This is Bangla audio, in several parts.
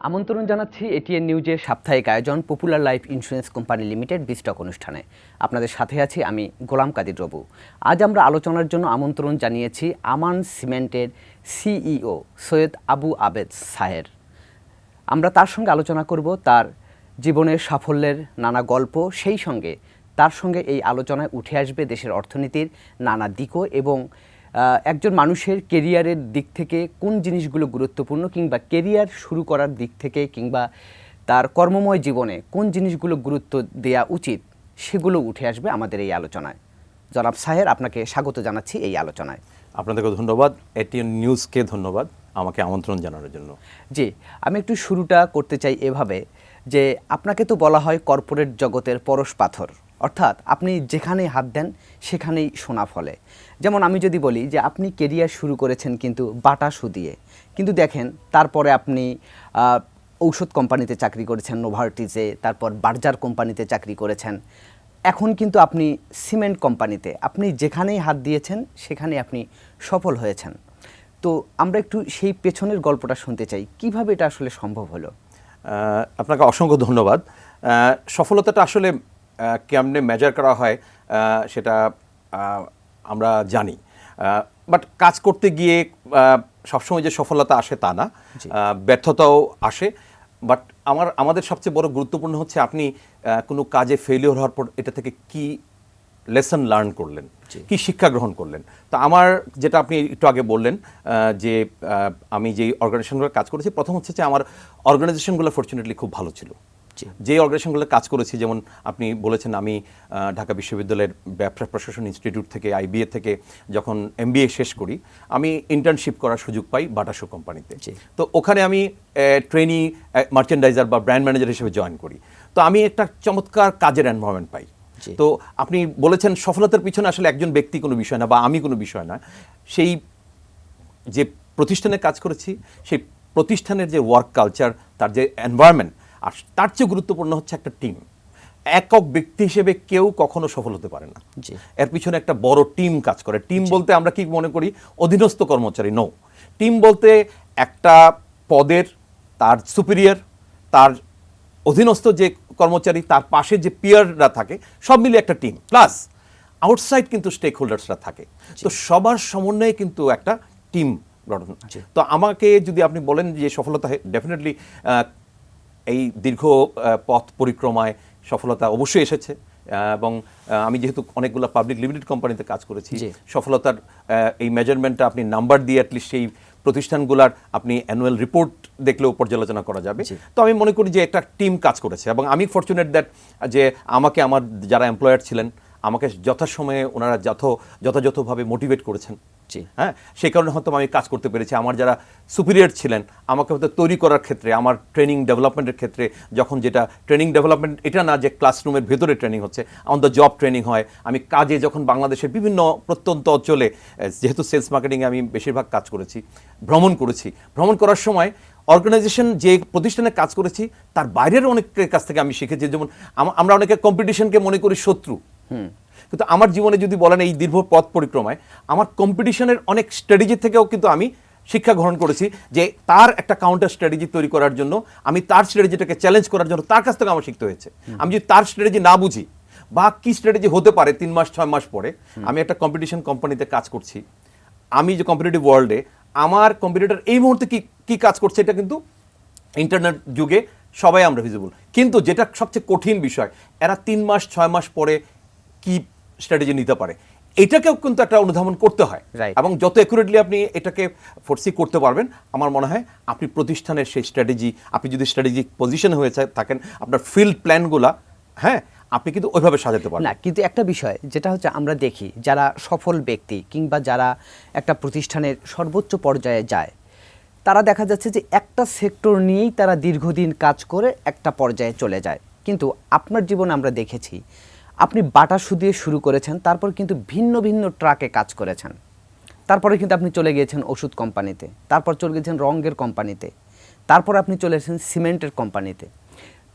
আমন্ত্রণ জানাচ্ছি এটিএন নিউজের সাপ্তাহিক আয়োজন popular life insurance company limited বিস্টক অনুষ্ঠানে। আপনাদের সাথে আছি আমি গোলাম কাদির রবু। আজ আমরা আলোচনার জন্য আমন্ত্রণ জানিয়েছি আমান সিমেন্টের সিইও সৈয়দ আবু আবেদ সাহের। আমরা তার সঙ্গে আলোচনা করব তার জীবনের সাফল্যের নানা গল্প, সেই সঙ্গে তার সঙ্গে এই আলোচনায় উঠে আসবে দেশের অর্থনীতির নানা দিকও এবং একজন মানুষের কেরিয়ারের দিক থেকে কোন জিনিসগুলো গুরুত্বপূর্ণ, কিংবা কেরিয়ার শুরু করার দিক থেকে কিংবা তার কর্মময় জীবনে কোন জিনিসগুলো গুরুত্ব দেওয়া উচিত, সেগুলো উঠে আসবে আমাদের এই আলোচনায়। জনাব সাহের, আপনাকে স্বাগত জানাচ্ছি এই আলোচনায়। আপনাদেরকে ধন্যবাদ, এটিএন নিউজকে ধন্যবাদ আমাকে আমন্ত্রণ জানানোর জন্য। জি, আমি একটু শুরুটা করতে চাই এভাবে যে আপনাকে তো বলা হয় কর্পোরেট জগতের পরশ পাথর, অর্থাৎ আপনি যেখানেই হাত দেন সেখানেই সোনা ফলে। যেমন আমি যদি বলি যে আপনি কেরিয়ার শুরু করেছেন কিন্তু বাটা সু দিয়ে, কিন্তু দেখেন তারপরে আপনি ঔষধ কোম্পানিতে চাকরি করেছেন নোভার্টিসে, তারপর বার্জার কোম্পানিতে চাকরি করেছেন, এখন কিন্তু আপনি সিমেন্ট কোম্পানিতে, আপনি যেখানেই হাত দিয়েছেন সেখানেই আপনি সফল হয়েছেন। তো আমরা একটু সেই পেছনের গল্পটা শুনতে চাই, কিভাবে এটা আসলে সম্ভব হলো? আপনাকে অসংখ্য ধন্যবাদ। সফলতাটা আসলে কেমনে মেজার করা হয় সেটা আমরা জানি, বাট কাজ করতে গিয়ে সবসময় যে সফলতা আসে তা না, ব্যর্থতাও আসে। বাট আমাদের সবচেয়ে বড় গুরুত্বপূর্ণ হচ্ছে আপনি কোনো কাজে ফেলিওর হওয়ার পর এটা থেকে কি লেসন লার্ন করলেন, কি শিক্ষা গ্রহণ করলেন। তো আমার যেটা আপনি একটু আগে বললেন যে আমি যেই অর্গানাইজেশনগুলো কাজ করেছি, প্রথম হচ্ছে যে আমার অর্গানাইজেশনগুলো ফরচুনেটলি খুব ভালো ছিল। যে অর্গানাইজেশনগুলো কাজ করেছি, যেমন আপনি বলেছেন আমি ঢাকা বিশ্ববিদ্যালয়ের ব্যবসা প্রশাসন ইনস্টিটিউট থেকে আইবিএ থেকে যখন এমবিএ শেষ করি, আমি ইন্টার্নশিপ করার সুযোগ পাই বাটা সু কোম্পানিতে। তো ওখানে আমি ট্রেনি মার্চেন্ডাইজার বা ব্র্যান্ড ম্যানেজার হিসেবে জয়েন করি। তো আমি একটা চমৎকার কাজের এনভায়রনমেন্ট পাই। তো আপনি বলেছেন সফলতার পিছনে আসলে একজন ব্যক্তি কোনো বিষয় না বা আমি কোনো বিষয় না, সেই যে প্রতিষ্ঠানে কাজ করেছি সেই প্রতিষ্ঠানের যে ওয়ার্ক কালচার, তার যে এনভায়রনমেন্ট, আর তার চেয়ে গুরুত্বপূর্ণ হচ্ছে একটা টিম। একক ব্যক্তি হিসেবে কেউ কখনো সফল হতে পারে না, এর পিছনে একটা বড় টিম কাজ করে। টিম বলতে আমরা কি মনে করি অধীনস্থ কর্মচারী, নো। টিম বলতে একটা পদের তার সুপিরিয়র, তার অধীনস্থ যে কর্মচারী, তার পাশে যে পিয়াররা থাকে, সব মিলে একটা টিম, প্লাস আউটসাইড কিন্তু স্টেক হোল্ডার্সরা থাকে। তো সবার সমন্বয়ে কিন্তু একটা টিম গঠন। তো আমাকে যদি আপনি বলেন যে সফলতা, ডেফিনেটলি এই দীর্ঘ পথ পরিক্রমায় সফলতা অবশ্যই এসেছে। এবং আমি যেহেতু অনেকগুলো পাবলিক লিমিটেড কোম্পানিতে কাজ করেছি, সফলতার এই মেজারমেন্টটা আপনি নাম্বার দিয়ে অ্যাটলিস্ট সেই প্রতিষ্ঠানগুলার আপনি অ্যানুয়াল রিপোর্ট দেখলেও পর্যালোচনা করা যাবে। তো আমি মনে করি যে একটা টিম কাজ করেছে, এবং আমি ফরচুনেট দ্যাট যে আমাকে আমার যারা এমপ্লয়ার ছিলেন আমাকে যথাসময়ে ওনারা যথাযথভাবে মোটিভেট করেছেন। হ্যাঁ, সেই কারণে হয়তো আমি কাজ করতে পেরেছি। আমার যারা সুপিরিয়র ছিলেন আমাকে হয়তো তৈরি করার ক্ষেত্রে, আমার ট্রেনিং ডেভেলপমেন্টের ক্ষেত্রে, যখন যেটা ট্রেনিং ডেভেলপমেন্ট এটা না যে ক্লাসরুমের ভেতরে ট্রেনিং হচ্ছে, অন দ্য জব ট্রেনিং হয়। আমি কাজে যখন বাংলাদেশের বিভিন্ন প্রত্যন্ত অঞ্চলে, যেহেতু সেলস মার্কেটিংয়ে আমি বেশিরভাগ কাজ করেছি, ভ্রমণ করেছি, ভ্রমণ করার সময় অর্গানাইজেশন যে প্রতিষ্ঠানে কাজ করেছি তার বাইরের অনেকের কাছ থেকে আমি শিখেছি। যেমন আমরা অনেকে কম্পিটিশনকে মনে করি শত্রু, কিন্তু আমার জীবনে যদি বলেন এই দীর্ঘ পথ পরিক্রমায় আমার কম্পিটিশনের অনেক স্ট্র্যাটেজি থেকেও কিন্তু আমি শিক্ষা গ্রহণ করেছি, যে তার একটা কাউন্টার স্ট্র্যাটেজি তৈরি করার জন্য, আমি তার স্ট্র্যাটেজিটাকে চ্যালেঞ্জ করার জন্য তার কাছ থেকে আমার শিখতে হয়েছে। আমি যদি তার স্ট্র্যাটেজি না বুঝি বা কি স্ট্র্যাটেজি হতে পারে 3 মাস 6 মাস পরে, আমি একটা কম্পিটিশন কোম্পানিতে কাজ করছি, আমি যে কম্পিটিটিভ ওয়ার্ল্ডে আমার কম্পিটিটর এই মুহূর্তে কি কাজ করছে, এটা কিন্তু ইন্টারনেট যুগে সবাই আমরা ভিজিবল। কিন্তু যেটা সবচেয়ে কঠিন বিষয়, এরা 3 মাস 6 মাস পরে কি স্ট্র্যাটেজি নিতে পারে, এটাকেও কিন্তু একটা অনুধাবন করতে হয়। এবং যত অ্যাকুরেটলি আপনি এটাকে ফোরসি করতে পারবেন, আমার মনে হয় আপনি প্রতিষ্ঠানের সেই স্ট্র্যাটেজি, আপনি যদি স্ট্র্যাটেজিক পজিশনে হয়ে থাকেন, আপনার ফিল্ড প্ল্যানগুলা, হ্যাঁ, আপনি কিন্তু ওইভাবে সাজাতে পারবেন। না, কিন্তু একটা বিষয় যেটা হচ্ছে আমরা দেখি যারা সফল ব্যক্তি কিংবা যারা একটা প্রতিষ্ঠানের সর্বোচ্চ পর্যায়ে যায়, তারা দেখা যাচ্ছে যে একটা সেক্টর নিয়েই তারা দীর্ঘদিন কাজ করে একটা পর্যায়ে চলে যায়। কিন্তু আপনার জীবনে আমরা দেখেছি আপনি বাটা সু দিয়ে শুরু করেছেন, তারপর কিন্তু ভিন্ন ভিন্ন ট্রাকে কাজ করেছেন, তারপরে কিন্তু আপনি চলে গিয়েছেন ওষুধ কোম্পানিতে, তারপর চলে গিয়েছেন রঙের কোম্পানিতে, তারপর আপনি চলে এসেছেন সিমেন্টের কোম্পানিতে।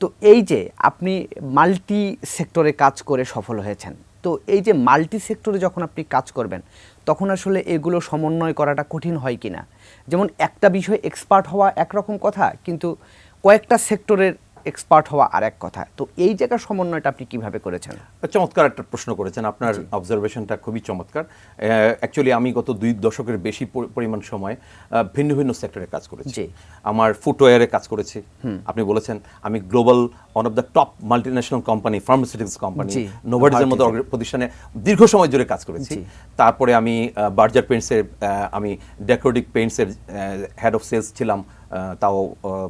তো এই যে আপনি মাল্টি সেক্টরে কাজ করে সফল হয়েছেন, তো এই যে মাল্টি সেক্টরে যখন আপনি কাজ করবেন তখন আসলে এগুলো সমন্বয় করাটা কঠিন হয় কিনা? যেমন একটা বিষয় এক্সপার্ট হওয়া একরকম কথা, কিন্তু কয়েকটা সেক্টরের এক্সপার্ট হওয়া আর এক কথা। তো এই জায়গার সমন্বয়টা আপনি কিভাবে করেছেন? চমৎকার একটা প্রশ্ন করেছেন, আপনার অবজারভেশনটা খুবই চমৎকার। অ্যাকচুয়ালি আমি গত 2 দশকের বেশি পরিমাণ সময় ভিন্ন ভিন্ন সেক্টরে কাজ করেছি। আমার ফুটওয়্যারে কাজ করেছি, আপনি বলেছেন আমি global one of the top multinational company, pharmaceuticals company নোভার্টিসের মতো প্রতিষ্ঠানে দীর্ঘ সময় জুড়ে কাজ করেছি। তারপরে আমি বার্জার পেইন্টসের আমি ডেকোরেটিভ পেইন্টসের হেড অফ সেলস ছিলাম, তাও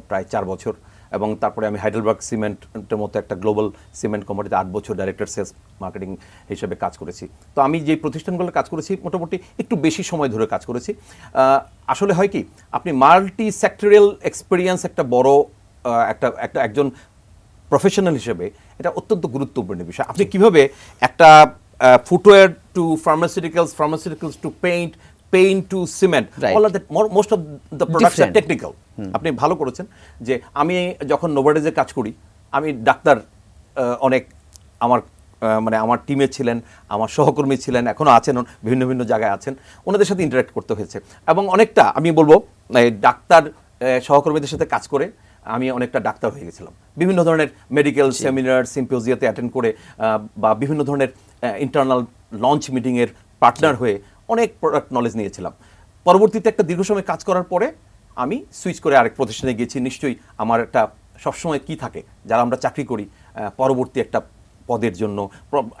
প্রায় 4 বছর। এবং তারপরে আমি হাইডেলবার্গ সিমেন্টের মতো একটা গ্লোবাল সিমেন্ট কোম্পানিতে 8 বছর ডাইরেক্টর সেলস মার্কেটিং হিসেবে কাজ করেছি। তো আমি যে প্রতিষ্ঠানগুলো কাজ করেছি মোটামুটি একটু বেশি সময় ধরে কাজ করেছি। আসলে হয় কি, আপনি মাল্টি সেক্টরিয়াল এক্সপিরিয়েন্স একটা বড় একজন প্রফেশনাল হিসেবে এটা অত্যন্ত গুরুত্বপূর্ণ বিষয়। আপনি কিভাবে একটা footwear to pharmaceuticals to paint to cement, all of that, most of the products are technical. আপনি ভালো করেছেন যে আমি যখন নোভার্টিসে কাজ করি, আমি ডাক্তার অনেক আমার টিমে ছিলেন, আমার সহকর্মী ছিলেন, এখনও আছেন, বিভিন্ন ভিন্ন জায়গায় আছেন, ওনাদের সাথে ইন্টারাক্ট করতে হয়েছে। এবং অনেকটা আমি বলবো ডাক্তার সহকর্মীদের সাথে কাজ করে আমি অনেকটা ডাক্তার হয়ে গেছিলাম। বিভিন্ন ধরনের মেডিকেল সেমিনার, সিম্পোজিয়াতে অ্যাটেন্ড করে বা বিভিন্ন ধরনের ইন্টারনাল লঞ্চ মিটিংয়ের পার্টনার হয়ে অনেক প্রোডাক্ট নলেজ নিয়েছিলাম। পরবর্তীতে একটা দীর্ঘ সময় কাজ করার পরে আমি সুইচ করে আরেক প্রতিষ্ঠানে গিয়েছি। নিশ্চয়ই আমার একটা সবসময় কি থাকে, যারা আমরা চাকরি করি, পরবর্তী একটা পদের জন্য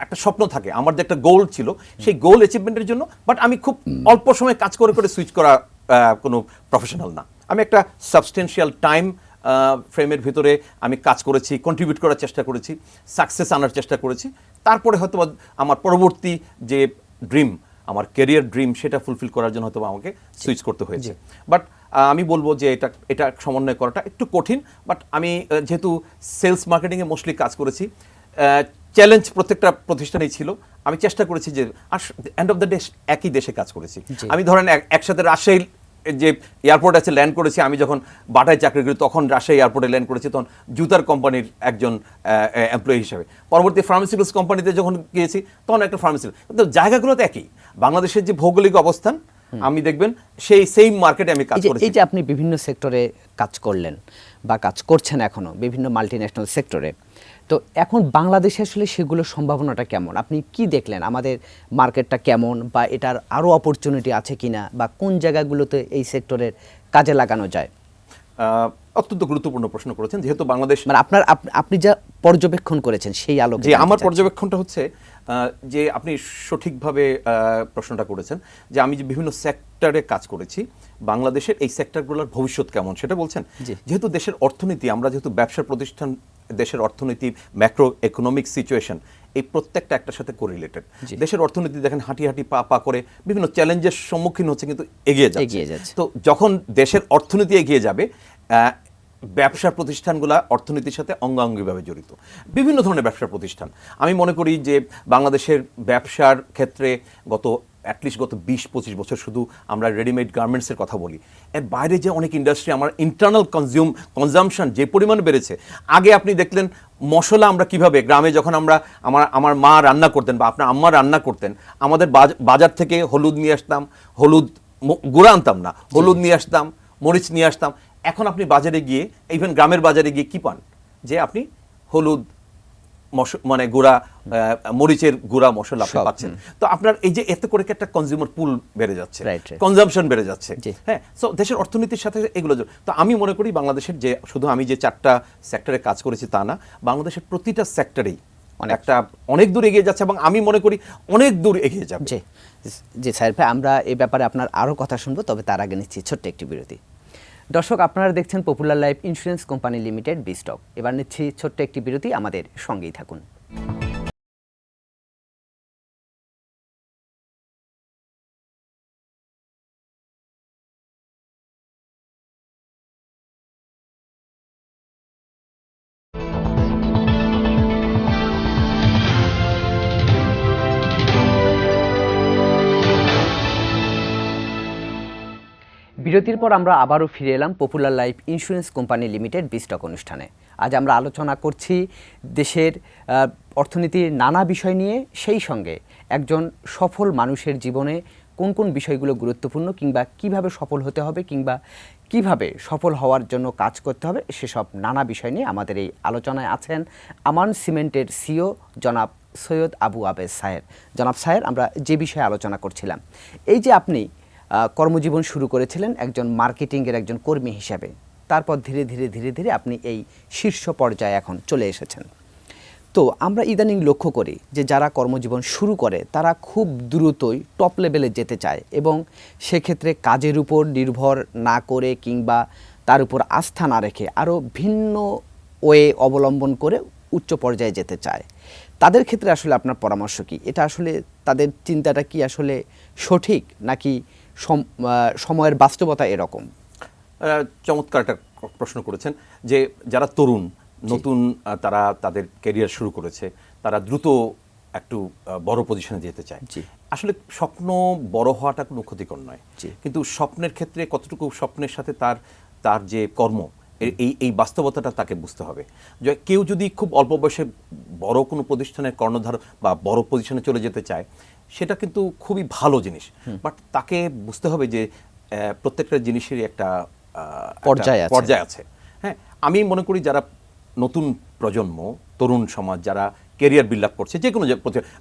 একটা স্বপ্ন থাকে। আমার যে একটা গোল ছিল, সেই গোল অ্যাচিভমেন্টের জন্য, বাট আমি খুব অল্প সময় কাজ করে করে সুইচ করা কোনো প্রফেশনাল না। আমি একটা সাবস্টেন্সিয়াল টাইম ফ্রেমের ভিতরে আমি কাজ করেছি, কন্ট্রিবিউট করার চেষ্টা করেছি, সাকসেস আনার চেষ্টা করেছি। তারপরে হয়তো আমার পরবর্তী যে ড্রিম, আমার ক্যারিয়ার ড্রিম, সেটা ফুলফিল করার জন্য হয়তো আমাকে সুইচ করতে হয়েছে। বাট আমি বলবো যে এটা সমন্বয় করাটা একটু কঠিন। বাট আমি যেহেতু সেলস মার্কেটিংয়ে মোস্টলি কাজ করেছি, চ্যালেঞ্জ প্রত্যেকটা প্রতিষ্ঠানেই ছিল। আমি চেষ্টা করেছি যে এন্ড অফ দ্য ডে একই দেশে কাজ করেছি। আমি ধরেন একসাথে রাজশাহী যে এয়ারপোর্ট আছে ল্যান্ড করেছি। আমি যখন বাটায় চাকরি করি তখন রাজশাহী এয়ারপোর্টে ল্যান্ড করেছি, তখন জুতার কোম্পানির একজন এমপ্লয়ি হিসেবে। পরবর্তী ফার্মাসিউটিক্যালস কোম্পানিতে যখন গিয়েছি তখন একটা ফার্মাসিউটিক্যাল, কিন্তু জায়গাগুলো তো একই। বাংলাদেশের যে ভৌগোলিক অবস্থান, আমি দেখবেন সেই সেম মার্কেটে আমি কাজ করেছি। এই যে আপনি বিভিন্ন সেক্টরে কাজ করলেন বা কাজ করছেন এখনো বিভিন্ন মাল্টিন্যাশনাল সেক্টরে, তো এখন বাংলাদেশে আসলে সেগুলোর সম্ভাবনাটা কেমন? আপনি কি দেখলেন? আমাদের মার্কেটটা কেমন, বা এটার আরও অপরচুনিটি আছে কিনা, বা কোন জায়গাগুলোতে এই সেক্টরের কাজে লাগানো যায়? অত্যন্ত গুরুত্বপূর্ণ প্রশ্ন করেছেন। যেহেতু বাংলাদেশ, মানে আপনি যা পর্যবেক্ষণ করেছেন সেই আলোকে। যে আমার পর্যবেক্ষণটা হচ্ছে যে আপনি সঠিকভাবে প্রশ্নটা করেছেন, যে আমি যে বিভিন্ন সেক্টরে কাজ করেছি, বাংলাদেশের এই সেক্টরগুলোর ভবিষ্যৎ কেমন সেটা বলছেন। যেহেতু দেশের অর্থনীতি, আমরা যেহেতু ব্যবসার প্রতিষ্ঠান, দেশের অর্থনীতি, ম্যাক্রো ইকোনমিক সিচুয়েশন, এই প্রত্যেকটা একটার সাথে কোরিলেটেড। দেশের অর্থনীতি দেখেন হাঁটি হাঁটি পা করে বিভিন্ন চ্যালেঞ্জের সম্মুখীন হচ্ছে, কিন্তু এগিয়ে যাচ্ছে। তো যখন দেশের অর্থনীতি এগিয়ে যাবে, ব্যবসার প্রতিষ্ঠানগুলো অর্থনীতির সাথে অঙ্গাঙ্গিভাবে জড়িত। বিভিন্ন ধরনের ব্যবসার প্রতিষ্ঠান, আমি মনে করি যে বাংলাদেশের ব্যবসার ক্ষেত্রে গত 20-25 বছর শুধু আমরা রেডিমেড গার্মেন্টসের কথা বলি, এর বাইরে যে অনেক ইন্ডাস্ট্রি, আমার ইন্টারনাল কনজামশন যে পরিমাণে বেড়েছে। আগে আপনি দেখলেন মশলা আমরা কিভাবে গ্রামে, যখন আমার মা রান্না করতেন বা আপনার আম্মা রান্না করতেন, আমাদের বাজার থেকে হলুদ নিয়ে আসতাম, হলুদ গুঁড়া আনতাম না, হলুদ নিয়ে আসতাম, মরিচ নিয়ে আসতাম। এখন আপনি বাজারে গিয়ে, ইভেন গ্রামের বাজারে গিয়ে কি পান, যে আপনি হলুদ, মানে গুঁড়া মরিচের গুঁড়া মশলা আপনি পাচ্ছেন। তো আপনার এই যে এতে করে একটা কনজিউমার পুল বেড়ে যাচ্ছে, কনজাম্পশন বেড়ে যাচ্ছে। হ্যাঁ, সো দেশের অর্থনীতির সাথে এগুলো। তো আমি মনে করি বাংলাদেশের যে শুধু আমি যে 4টা সেক্টরে কাজ করেছি তা না, বাংলাদেশের প্রতিটা সেক্টরেই অনেক দূর এগিয়ে যাচ্ছে, এবং আমি মনে করি অনেক দূর এগিয়ে যাবে। জি স্যার ভাই, আমরা এই ব্যাপারে আপনার আরও কথা শুনবো, তবে তার আগে নিচ্ছি ছোট্ট একটি বিরতি। দর্শক, আপনারা দেখছেন popular life insurance company limited বিস্টক। এবার নিচ্ছি ছোট্ট একটি বিরতি, আমাদের সঙ্গেই থাকুন। বিরতির পর আমরা আবারও ফিরে এলাম popular life insurance company limited বিস্টক অনুষ্ঠানে। আজ আমরা আলোচনা করছি দেশের অর্থনীতির নানা বিষয় নিয়ে, সেই সঙ্গে একজন সফল মানুষের জীবনে কোন কোন বিষয়গুলো গুরুত্বপূর্ণ, কিংবা কিভাবে সফল হতে হবে, কিংবা কিভাবে সফল হওয়ার জন্য কাজ করতে হবে সেসব নানা বিষয় নিয়ে আমাদের এই আলোচনায় আছেন আমান সিমেন্টের সিও জনাব সৈয়দ আবু আবেদ সাহের। জনাব সাহের, আমরা যে বিষয়ে আলোচনা করছিলাম, এই যে আপনি কর্মজীবন শুরু করেছিলেন একজন মার্কেটিংয়ের একজন কর্মী হিসাবে, তারপর ধীরে ধীরে ধীরে ধীরে আপনি এই শীর্ষ পর্যায়ে এখন চলে এসেছেন। তো আমরা ইদানিং লক্ষ্য করি যে যারা কর্মজীবন শুরু করে তারা খুব দ্রুতই টপ লেভেলে যেতে চায় এবং সেক্ষেত্রে কাজের উপর নির্ভর না করে কিংবা তার উপর আস্থা না রেখে আরও ভিন্ন ওয়ে অবলম্বন করে উচ্চ পর্যায়ে যেতে চায়। তাদের ক্ষেত্রে আসলে আপনার পরামর্শ কি? এটা আসলে তাদের চিন্তাটা কি আসলে সঠিক, নাকি সময়ের বাস্তবতা এরকম? চমৎকার একটা প্রশ্ন করেছেন যে যারা তরুণ নতুন তারা তাদের ক্যারিয়ার শুরু করেছে, তারা দ্রুত একটু বড় পজিশনে যেতে চায়। আসলে স্বপ্ন বড় হওয়াটা কোনো ক্ষতিকর নয়, কিন্তু স্বপ্নের ক্ষেত্রে কতটুকু স্বপ্নের সাথে তার যে কর্ম, এই বাস্তবতাটা তাকে বুঝতে হবে। যে কেউ যদি খুব অল্প বয়সে বড় কোনো প্রতিষ্ঠানের কর্ণধার বা বড় পজিশনে চলে যেতে চায়, সেটা কিন্তু খুবই ভালো জিনিস, বাট তাকে বুঝতে হবে যে প্রত্যেকটা জিনিসেরই একটা পর্যায় আছে। হ্যাঁ, আমি মনে করি যারা নতুন প্রজন্ম, তরুণ সমাজ যারা ক্যারিয়ার বিল্ড আপ করছে, যে কোনো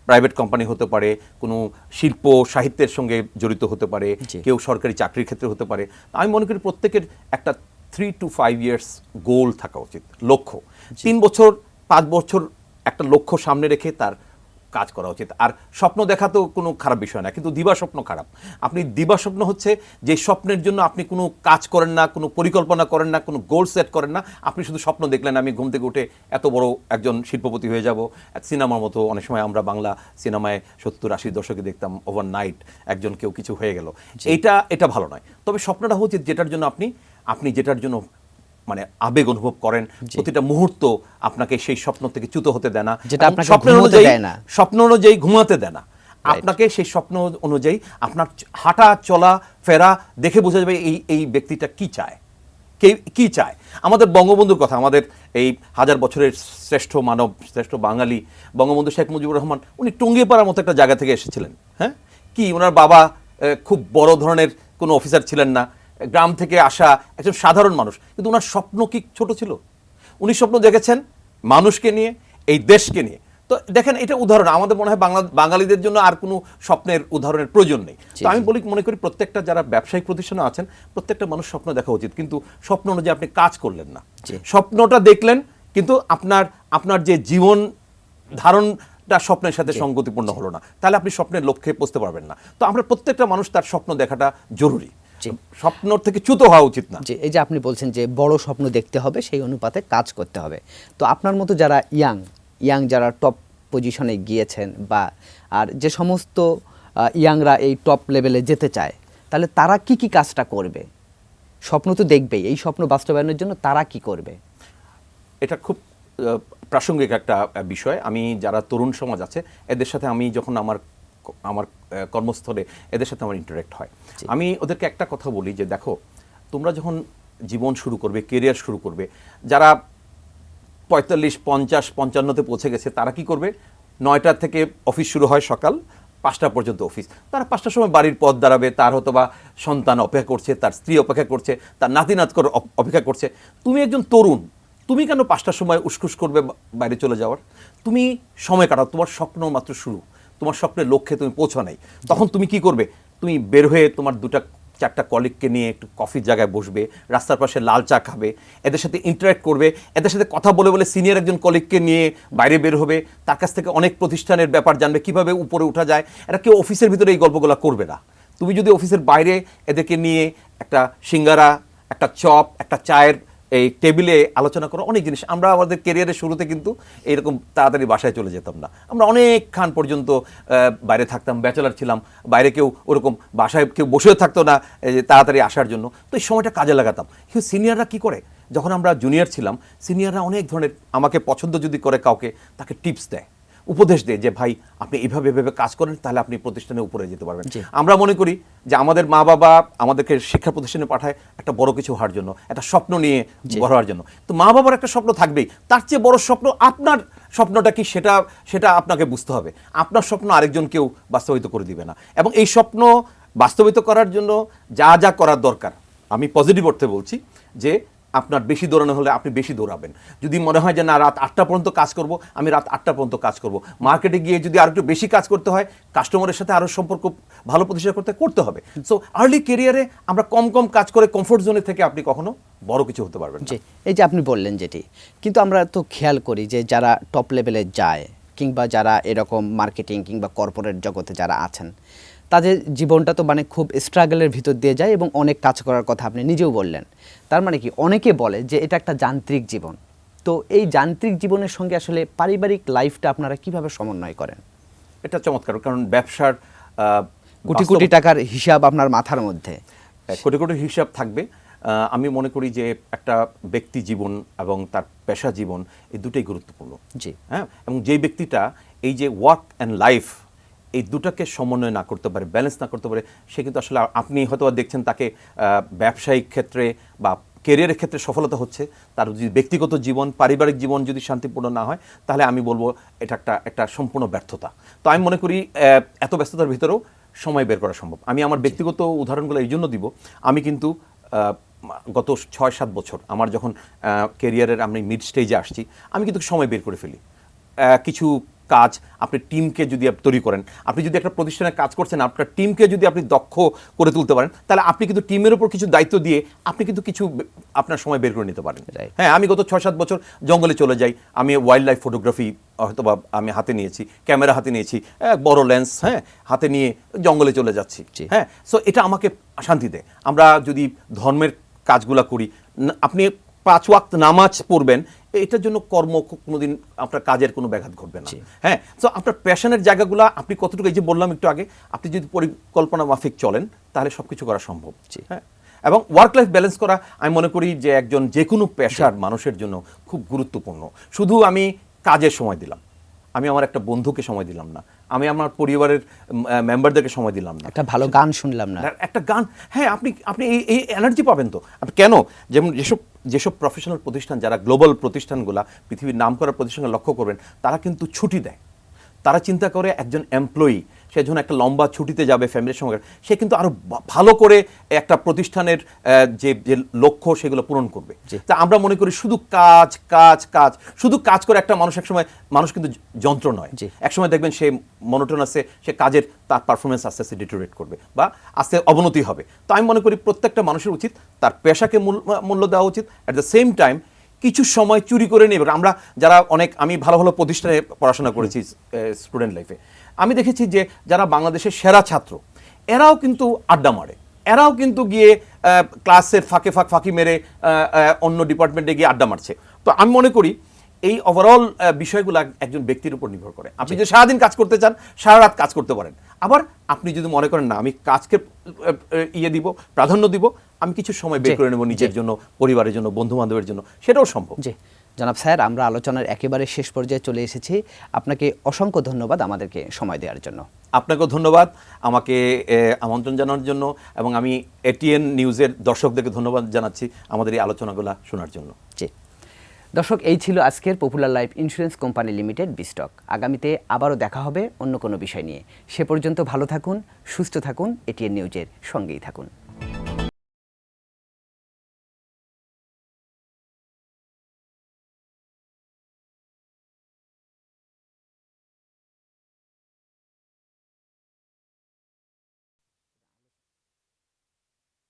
প্রাইভেট কোম্পানি হতে পারে, কোনো শিল্প সাহিত্যের সঙ্গে জড়িত হতে পারে, কেউ সরকারি চাকরির ক্ষেত্রে হতে পারে, আমি মনে করি প্রত্যেকের একটা 3 to 5 years গোল থাকা উচিত, লক্ষ্য। 3 বছর 5 বছর একটা লক্ষ্য সামনে রেখে তার কাজ করা উচিত। আর স্বপ্ন দেখা তো কোনো খারাপ বিষয় না, কিন্তু দিবা স্বপ্ন খারাপ। আপনি দিবা স্বপ্ন হচ্ছে যে স্বপ্নের জন্য আপনি কোনো কাজ করেন না, কোনো পরিকল্পনা করেন না, কোনো গোল সেট করেন না, আপনি শুধু স্বপ্ন দেখলেন আমি ঘুম থেকে উঠে এত বড় একজন শিল্পপতি হয়ে যাব। সিনেমার মতো অনেক সময় আমরা বাংলা সিনেমায় 70-80 দশকে দেখতাম ওভারনাইট একজন কেউ কিছু হয়ে গেল। এটা ভালো নয়। তবে স্বপ্নটা হচ্ছে যেটার জন্য আপনি যেটার জন্য মানে আবেগ অনুভব করেন, প্রতিটা মুহূর্ত আপনাকে সেই স্বপ্ন থেকে চ্যুত হতে দেয় না, স্বপ্ন অনুযায়ী ঘুমাতে দেয় না, আপনাকে সেই স্বপ্ন অনুযায়ী আপনার হাঁটা চলা ফেরা দেখে বোঝা যাবে এই ব্যক্তিটা কি চায়। আমাদের বঙ্গবন্ধুর কথা, আমাদের এই 1000 বছরের শ্রেষ্ঠ মানব, শ্রেষ্ঠ বাঙালি বঙ্গবন্ধু শেখ মুজিবুর রহমান, উনি টুঙ্গিপাড়ার মতো একটা জায়গা থেকে এসেছিলেন। হ্যাঁ, কি ওনার বাবা খুব বড় ধরনের কোনো অফিসার ছিলেন না, গ্রাম থেকে আসা একজন সাধারণ মানুষ, কিন্তু ওনার স্বপ্ন কি ছোট ছিল? উনি স্বপ্ন দেখেছেন মানুষকে নিয়ে, এই দেশকে নিয়ে। তো দেখেন, এটা উদাহরণ আমাদের মনে হয় বাঙালিদের জন্য আর কোনো স্বপ্নের উদাহরণের প্রয়োজন নেই। তো আমি মনে করি প্রত্যেকটা যারা ব্যবসায়িক প্রতিষ্ঠানে আছেন, প্রত্যেকটা মানুষ স্বপ্ন দেখা উচিত, কিন্তু স্বপ্ন অনুযায়ী আপনি কাজ করলেন না। স্বপ্নটা দেখলেন, কিন্তু আপনার যে জীবন ধারণটা স্বপ্নের সাথে সঙ্গতিপূর্ণ হলো না, তাহলে আপনি স্বপ্নের লক্ষ্যে পৌঁছতে পারবেন না। তো আমরা প্রত্যেকটা মানুষ তার স্বপ্ন দেখাটা জরুরি, স্বপ্ন থেকে চ্যুত হওয়া উচিত না। এই যে আপনি বলছেন যে বড় স্বপ্ন দেখতে হবে, সেই অনুপাতে কাজ করতে হবে। তো আপনার মতো যারা ইয়াং যারা টপ পজিশনে গিয়েছেন, বা আর যে সমস্ত ইয়াংরা এই টপ লেভেলে যেতে চায়, তাহলে তারা কি কাজটা করবে? স্বপ্ন তো দেখবেই, এই স্বপ্ন বাস্তবায়নের জন্য তারা কি করবে? এটা খুব প্রাসঙ্গিক একটা বিষয়। আমি যারা তরুণ সমাজ আছে এদের সাথে আমি যখন আমার কর্মস্থলে এদের সাথে আমার ইন্টারেক্ট হয়, আমি ওদেরকে একটা কথা বলি যে দেখো, তোমরা যখন জীবন শুরু করবে, কেরিয়ার শুরু করবে, যারা 45, 50, 55-তে পৌঁছে গেছে, তারা কি করবে? 9টা থেকে অফিস শুরু হয়, সকাল 5টা পর্যন্ত অফিস। তারা 5টার সময় বাড়ির পথ দাঁড়াবে, তার হয়তো বা সন্তান অপেক্ষা করছে, তার স্ত্রী অপেক্ষা করছে, তার নাতিনাতকর অপেক্ষা করছে। তুমি একজন তরুণ, তুমি কেন 5টার সময় উসখুস করবে বাইরে চলে যাওয়ার? তুমি সময় কাটাও, তোমার স্বপ্ন মাত্র শুরু, তোমার স্বপ্নের লক্ষ্যে তুমি পৌঁছো নাই। তখন তুমি কি করবে? তুমি বের হয়ে তোমার 2-4টা কলিগকে নিয়ে একটু কফির জায়গায় বসবে, রাস্তার পাশে লাল চা খাবে, এদের সাথে ইন্টারাক্ট করবে, এদের সাথে কথা বলে সিনিয়র একজন কলিগকে নিয়ে বাইরে বের হবে, তার কাছ থেকে অনেক প্রতিষ্ঠানের ব্যাপার জানবে, কিভাবে উপরে উঠা যায়। এটা কেউ অফিসের ভিতরে এই গল্পগুলো করবে না। তুমি যদি অফিসের বাইরে এদেরকে নিয়ে একটা সিঙ্গারা, একটা চপ, একটা চায়ের এই টেবিলে আলোচনা করো অনেক জিনিস। আমরা আমাদের ক্যারিয়ারের শুরুতে কিন্তু এইরকম তাড়াতাড়ি বাসায় চলে যেতাম না, আমরা অনেকক্ষণ পর্যন্ত বাইরে থাকতাম, ব্যাচেলার ছিলাম, বাইরে কেউ ওরকম বাসায় কেউ বসেও থাকতো না তাড়াতাড়ি আসার জন্য। তো এই সময়টা কাজে লাগাতাম। কিন্তু সিনিয়ররা কি করে, যখন আমরা জুনিয়র ছিলাম, সিনিয়ররা অনেক ধরনের, আমাকে পছন্দ যদি করে কাউকে, তাকে টিপস দেয়, উপদেশ দেয় যে ভাই আপনি এভাবে কাজ করেন, তাহলে আপনি প্রতিষ্ঠানে উপরে যেতে পারবেন। আমরা মনে করি যে আমাদের মা বাবা আমাদেরকে শিক্ষা প্রতিষ্ঠানে পাঠায় একটা বড় কিছু হওয়ার জন্য, একটা স্বপ্ন নিয়ে বড় হওয়ার জন্য। তো মা বাবার একটা স্বপ্ন থাকবেই, তার চেয়ে বড় স্বপ্ন আপনার স্বপ্নটা কি সেটা আপনাকে বুঝতে হবে। আপনার স্বপ্ন আরেকজন কেউ বাস্তবায়িত করে দিবে না, এবং এই স্বপ্ন বাস্তবায়িত করার জন্য যা করার দরকার আমি পজিটিভ অর্থে বলছি যে আপনার বেশি দৌড়ানো হলে আপনি বেশি দৌড়াবেন। যদি মনে হয় যে না রাত 8টা পর্যন্ত কাজ করব, আমি রাত 8টা পর্যন্ত কাজ করব। মার্কেটে গিয়ে যদি আরো একটু বেশি কাজ করতে হয়, কাস্টমারের সাথে আরো সম্পর্ক ভালো প্রতিষ্ঠা করতে হবে। সো আর্লি ক্যারিয়ারে আমরা কম কম কাজ করে কমফোর্ট জোনে থেকে আপনি কখনো বড় কিছু হতে পারবেন না। জি, এই যে আপনি বললেন যেটি, কিন্তু আমরা তো খেয়াল করি যে যারা টপ লেভেলে যায় কিংবা যারা এরকম মার্কেটিং কিংবা কর্পোরেট জগতে যারা আছেন, তাদের জীবনটা তো মানে খুব স্ট্রাগলের ভিতর দিয়ে যায় এবং অনেক কাজ করার কথা আপনি নিজেও বললেন। তার মানে কি, অনেকে বলে যে এটা একটা যান্ত্রিক জীবন। তো এই যান্ত্রিক জীবনের সঙ্গে আসলে পারিবারিক লাইফটা আপনারা কিভাবে সমন্বয় করেন? এটা চমৎকার, কারণ ব্যবসার কোটি কোটি টাকার হিসাব আপনার মাথার মধ্যে, কোটি কোটি হিসাব থাকবে। আমি মনে করি যে একটা ব্যক্তি জীবন এবং তার পেশা জীবন এই দুটোই গুরুত্বপূর্ণ। জি, হ্যাঁ, এবং যেই ব্যক্তিটা এই যে ওয়ার্ক অ্যান্ড লাইফ এই দুটাকে সমন্বয় না করতে পারে, ব্যালেন্স না করতে পারে, সে কিন্তু আসলে, আপনি হয়তো দেখছেন তাকে ব্যবসায়িক ক্ষেত্রে বা কেরিয়ারের ক্ষেত্রে সফলতা হচ্ছে, তার যদি ব্যক্তিগত জীবন পারিবারিক জীবন যদি শান্তিপূর্ণ না হয়, তাহলে আমি বলবো এটা একটা সম্পূর্ণ ব্যর্থতা। তো আমি মনে করি এত ব্যস্ততার ভিতরেও সময় বের করা সম্ভব। আমি আমার ব্যক্তিগত উদাহরণগুলো এই জন্য দিব, আমি কিন্তু গত 6-7 বছর আমার যখন কেরিয়ারের আমি মিড স্টেজে আসছি, আমি কিন্তু সময় বের করে ফেলি। কিছু কাজ আপনি টিমকে যদি তৈরি করেন, আপনি যদি একটা প্রতিষ্ঠানে কাজ করছেন, আপনার টিমকে যদি আপনি দক্ষ করে তুলতে পারেন, তাহলে আপনি কিন্তু টিমের উপর কিছু দায়িত্ব দিয়ে আপনি কিন্তু কিছু আপনার সময় বের করে নিতে পারেন। হ্যাঁ, আমি গত 6-7 বছর জঙ্গলে চলে যাই, আমি ওয়াইল্ড লাইফ ফটোগ্রাফি হয়তো বা আমি হাতে নিয়েছি, ক্যামেরা হাতে নিয়েছি, বড় লেন্স হাতে নিয়ে জঙ্গলে চলে যাচ্ছি। হ্যাঁ, সো এটা আমাকে শান্তি দেয়। আমরা যদি ধর্মের কাজগুলা করি, আপনি 5 ওয়াক্ত নামাজ পড়বেন, এটার জন্য কোনোদিন আপনার কাজের কোনো ব্যাঘাত ঘটবে না। হ্যাঁ, তো আপনার প্যাশনের জায়গাগুলো আপনি কতটুকু, এই যে বললাম একটু আগে, আপনি যদি পরিকল্পনা মাফিক চলেন তাহলে সব কিছু করা সম্ভব। হ্যাঁ, এবং ওয়ার্ক লাইফ ব্যালেন্স করা আমি মনে করি যে একজন যে কোনো পেশার মানুষের জন্য খুব গুরুত্বপূর্ণ। শুধু আমি কাজের সময় দিলাম, আমি আমার একটা বন্ধুকে সময় দিলাম না, আমি আমার পরিবারের মেম্বারদেরকে সময় দিলাম না, একটা ভালো গান শুনলাম না, একটা গান, হ্যাঁ, আপনি এই এনার্জি পাবেন তো আপনি কেন? যেমন যেসব প্রফেশনাল প্রতিষ্ঠান, যারা গ্লোবাল প্রতিষ্ঠানগুলা, পৃথিবীর নামকরা প্রতিষ্ঠানকে লক্ষ্য করবেন, তারা কিন্তু ছুটি দেয়। তারা চিন্তা করে একজন এমপ্লয়ি সে যখন একটা লম্বা ছুটিতে যাবে ফ্যামিলির সঙ্গে, সে কিন্তু আরো ভালো করে একটা প্রতিষ্ঠানের যে লক্ষ্য সেগুলো পূরণ করবে। তা আমরা মনে করি শুধু কাজ কাজ কাজ, শুধু কাজ করে একটা মানুষ কিন্তু যন্ত্র নয়। একসময় দেখবেন সে মনোটোনাসে, সে কাজের তার পারফরমেন্স আস্তে আস্তে ডিটোরেট করবে বা আস্তে অবনতি হবে। তো আমি মনে করি প্রত্যেকটা মানুষের উচিত তার পেশাকে মূল্য দেওয়া উচিত, অ্যাট দ্য সেম টাইম কিছু সময় চুরি করে নেবে। আমরা যারা আমি ভালো ভালো প্রতিষ্ঠানে পড়াশোনা করেছি স্টুডেন্ট লাইফে, আমি দেখেছি যে যারা বাংলাদেশের সেরা ছাত্র, এরাও কিন্তু আড্ডা মারে, এরাও কিন্তু গিয়ে ক্লাসের ফাঁকি মেরে অন্য ডিপার্টমেন্টে গিয়ে আড্ডা মারছে। তো আমি মনে করি এই ওভারঅল বিষয়গুলো একজন ব্যক্তির উপর নির্ভর করে। আপনি যদি সারাদিন কাজ করতে চান, সারা রাত কাজ করতে পারেন। আবার আপনি যদি মনে করেন না, আমি কাজকে প্রাধান্য দিব, আমি কিছু সময় বের করে নেব নিজের জন্য, পরিবারের জন্য, বন্ধু বান্ধবের জন্য, সেটাও সম্ভব। জি জনাব স্যার, আমরা আলোচনার একেবারে শেষ পর্যায়ে চলে এসেছি। আপনাকে অসংখ্য ধন্যবাদ আমাদেরকে সময় দেওয়ার জন্য। আপনাকেও ধন্যবাদ আমাকে আমন্ত্রণ জানানোর জন্য, এবং আমি এটিএন নিউজের দর্শকদেরকে ধন্যবাদ জানাচ্ছি আমাদের এই আলোচনাগুলো শোনার জন্য। জি দর্শক, এই ছিল আজকের popular life insurance company limited বিস্টক। আগামীতে আবারও দেখা হবে অন্য কোনো বিষয় নিয়ে। সে পর্যন্ত ভালো থাকুন, সুস্থ থাকুন, এটিএন নিউজের সঙ্গেই থাকুন।